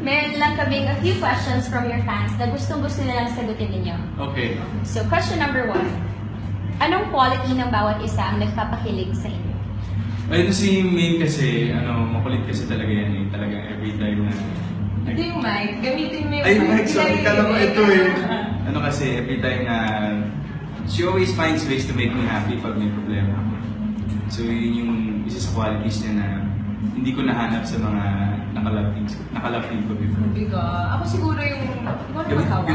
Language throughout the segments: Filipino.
Meron lang kaming a few questions from your fans na gustong-gusto nilang sagutin ninyo. Okay. So, question number 1. Anong quality ng bawat isa ang nagpapakilig sa inyo? Ay, ito si Maine kasi, makulit kasi talaga yan eh. Talagang every time na... Ito yung mic. Gamitin mo yung Ay, Mike, sorry. Kala ko ito eh. Ah. Kasi every time na... She always finds ways to make me happy pag may problema ako. So, yun yung isa sa qualities niya na hindi ko nahanap sa mga nakalove team ko before. Bigo. Ako siguro yung... Ano maghawa?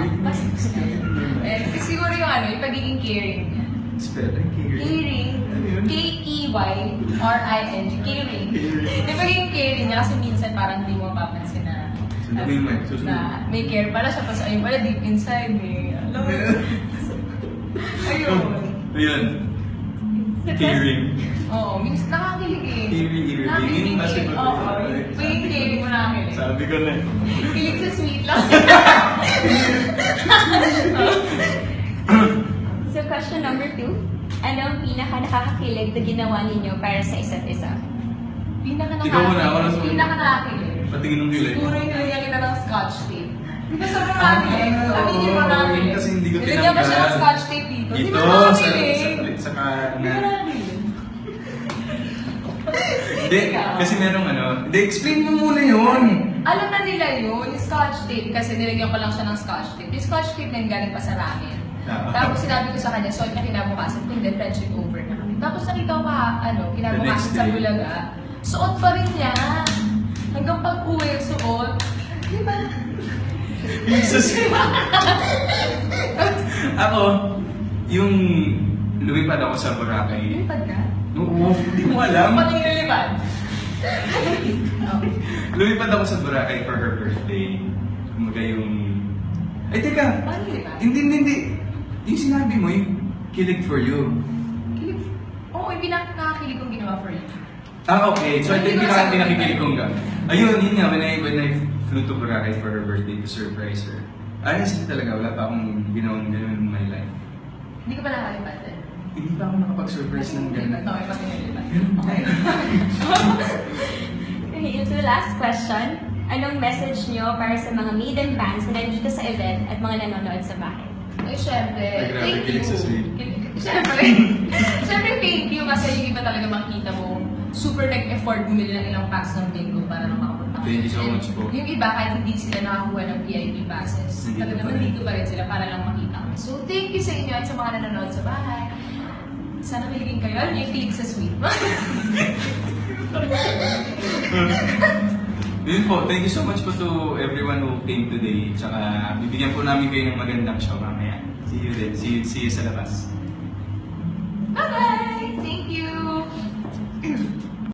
Siguro yung yung pagiging caring. Spelling, caring. Caring. Ano yun? K-E-Y-R-I-N-G. Caring. Yung pagiging caring niya kasi minsan parang hindi mo mapapansin na Sunod mo yung mic. Susunod. na may care pala siya, tapos ayun pala deep inside eh. Alam mo yun? Ayun. Ayun. Caring. Oo, minsan nakakilig eh. Caring. Nakakilig Yung kasi eh. Oo, pagiging caring mo nakakilig. Sabi ko na. Kilig sa sweet lang. So, question number 2. Ano ang pinaka-nakakakilig na ginawa ninyo para sa isa't isa? Ikaw muna, ako na sumunod. Pinaka-nakakilig. Patingin ng kilay. Siguro yung nilagyan kita ng scotch tape. Di ba sobrang nakakilig? Sabihin mo nakakilig. Kasi hindi ko Nilagyan mo siya ng tinanggal. scotch tape dito. Di Ito, ba sa nakakilig? saka Di ba na... nakakilig? Hindi, kasi merong Hindi, explain mo muna yun. Alam na nila yun, yung scotch tape, kasi nilagyan ko lang siya ng scotch tape. Yung scotch tape na yung galing pa sa ramen. Tapos sinabi ko sa kanya, so na kinabukasan, kung hindi, friendship over na kami. Tapos nakita ko kinabukasan sa Bulaga, suot pa rin niya. Hanggang pag-uwi, suot. Di ba? Jesus. Ako, yung lumipad ako sa Boracay. Lipad ka? Oo, hindi mo alam. Pati nilipad. Lumipad ako sa Boracay for her birthday. Kumaga yung... Ay, teka! Paano nilipad? Hindi. Yung sinabi mo, yung kilig for you. Kilig. Oo, yung pinakakakilig kong ginawa for you. Okay. So, ito yung pinakikilig kong ga. Ayun, yun nga. When I flew to Boracay for her birthday to surprise her. Honestly talaga, wala pa akong ginawang ganun in my life. Hindi ka pa nakalipad din. Hindi pa ako nakapag-surprise ng ganun. Nilipad na kayo pati nilipad. Okay, into the last question. Anong message nyo para sa mga maiden fans na nandito sa event at mga nanonood sa bahay? Ay, syempre. Ay, grabe, Thank you. kilig sa sweet. Syempre. Syempre, thank you kasi yung iba talaga makita mo. Super nag-effort bumili ng ilang packs ng bingo para lang makapunta. Thank you so much po. Yung iba, kahit hindi sila nakakuha ng VIP passes, Nandito talaga pa rin. nandito pa rin sila para lang makita kami. So, thank you sa inyo at sa mga nanonood sa bahay. Sana kiligin kayo. Ano yung kilig sa sweet? Yun po, thank you so much po to everyone who came today. Tsaka bibigyan po namin kayo ng magandang show mamaya. See you then. See you sa labas.